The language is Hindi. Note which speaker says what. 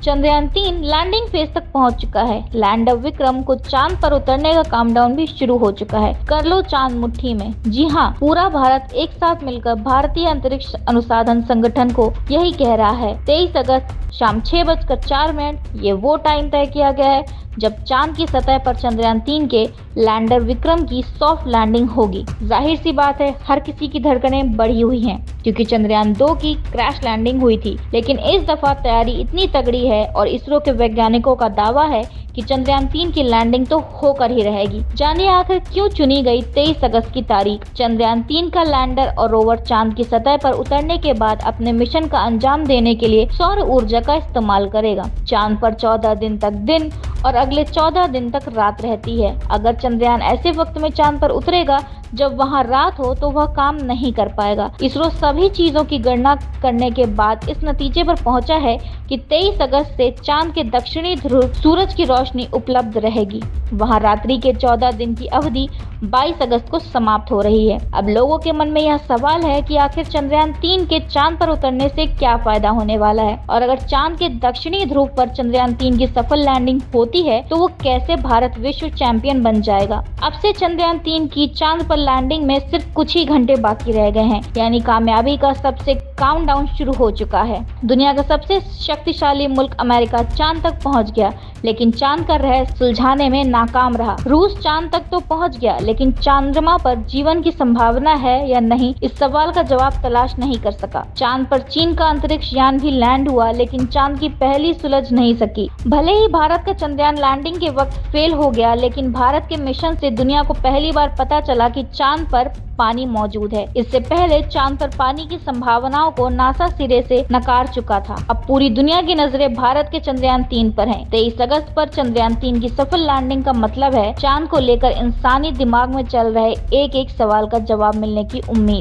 Speaker 1: चंद्रयान-3 लैंडिंग फेज तक पहुंच चुका है। लैंडर विक्रम को चांद पर उतरने का काउंटडाउन भी शुरू हो चुका है। कर लो चांद मुट्ठी में। जी हाँ, पूरा भारत एक साथ मिलकर भारतीय अंतरिक्ष अनुसंधान संगठन को यही कह रहा है। 23 अगस्त शाम 6:04 ये वो टाइम तय किया गया है जब चांद की सतह पर चंद्रयान-3 के लैंडर विक्रम की सॉफ्ट लैंडिंग होगी। जाहिर सी बात है, हर किसी की धड़कनें बढ़ी हुई हैं क्योंकि चंद्रयान-2 की क्रैश लैंडिंग हुई थी, लेकिन इस दफा तैयारी इतनी तगड़ी है और इसरो के वैज्ञानिकों का दावा है कि चंद्रयान-3 की लैंडिंग तो होकर ही रहेगी। जानिए आखिर क्यों चुनी गई 23 अगस्त की तारीख। चंद्रयान-3 का लैंडर और रोवर चांद की सतह पर उतरने के बाद अपने मिशन का अंजाम देने के लिए सौर ऊर्जा का इस्तेमाल करेगा। चांद पर 14 दिन तक दिन और अगले 14 दिन तक रात रहती है। अगर चंद्रयान ऐसे वक्त में चांद पर उतरेगा जब वहां रात हो तो वह काम नहीं कर पाएगा। इसरो सभी चीजों की गणना करने के बाद इस नतीजे पर पहुंचा है कि 23 अगस्त से चांद के दक्षिणी ध्रुव सूरज की रोशनी उपलब्ध रहेगी। वहां रात्रि के 14 दिन की अवधि 22 अगस्त को समाप्त हो रही है। अब लोगों के मन में यह सवाल है कि आखिर चंद्रयान-3 के चांद पर उतरने से क्या फायदा होने वाला है, और अगर चांद के दक्षिणी ध्रुव पर चंद्रयान-3 की सफल लैंडिंग होती है तो वो कैसे भारत विश्व चैंपियन बन जाएगा। अब से चंद्रयान-3 की चांद पर लैंडिंग में सिर्फ कुछ ही घंटे बाकी रह गए हैं, यानी कामयाबी का सबसे काउंटडाउन शुरू हो चुका है। दुनिया का सबसे शक्तिशाली मुल्क अमेरिका चांद तक पहुंच गया, लेकिन चांद का रहस्य सुलझाने में नाकाम रहा। रूस चांद तक तो पहुंच गया, लेकिन चंद्रमा पर जीवन की संभावना है या नहीं, इस सवाल का जवाब तलाश नहीं कर सका। चांद पर चीन का अंतरिक्ष यान भी लैंड हुआ, लेकिन चांद की पहली सुलझ नहीं सकी। भले ही भारत का चंद्रयान लैंडिंग के वक्त फेल हो गया, लेकिन भारत के मिशन से दुनिया को पहली बार पता चला कि चांद पर पानी मौजूद है। इससे पहले चांद पर पानी की संभावनाओं को नासा सिरे से नकार चुका था। अब पूरी दुनिया की नजरें भारत के चंद्रयान-3 पर हैं। 23 अगस्त पर चंद्रयान-3 की सफल लैंडिंग का मतलब है चांद को लेकर इंसानी दिमाग में चल रहे एक एक सवाल का जवाब मिलने की उम्मीद।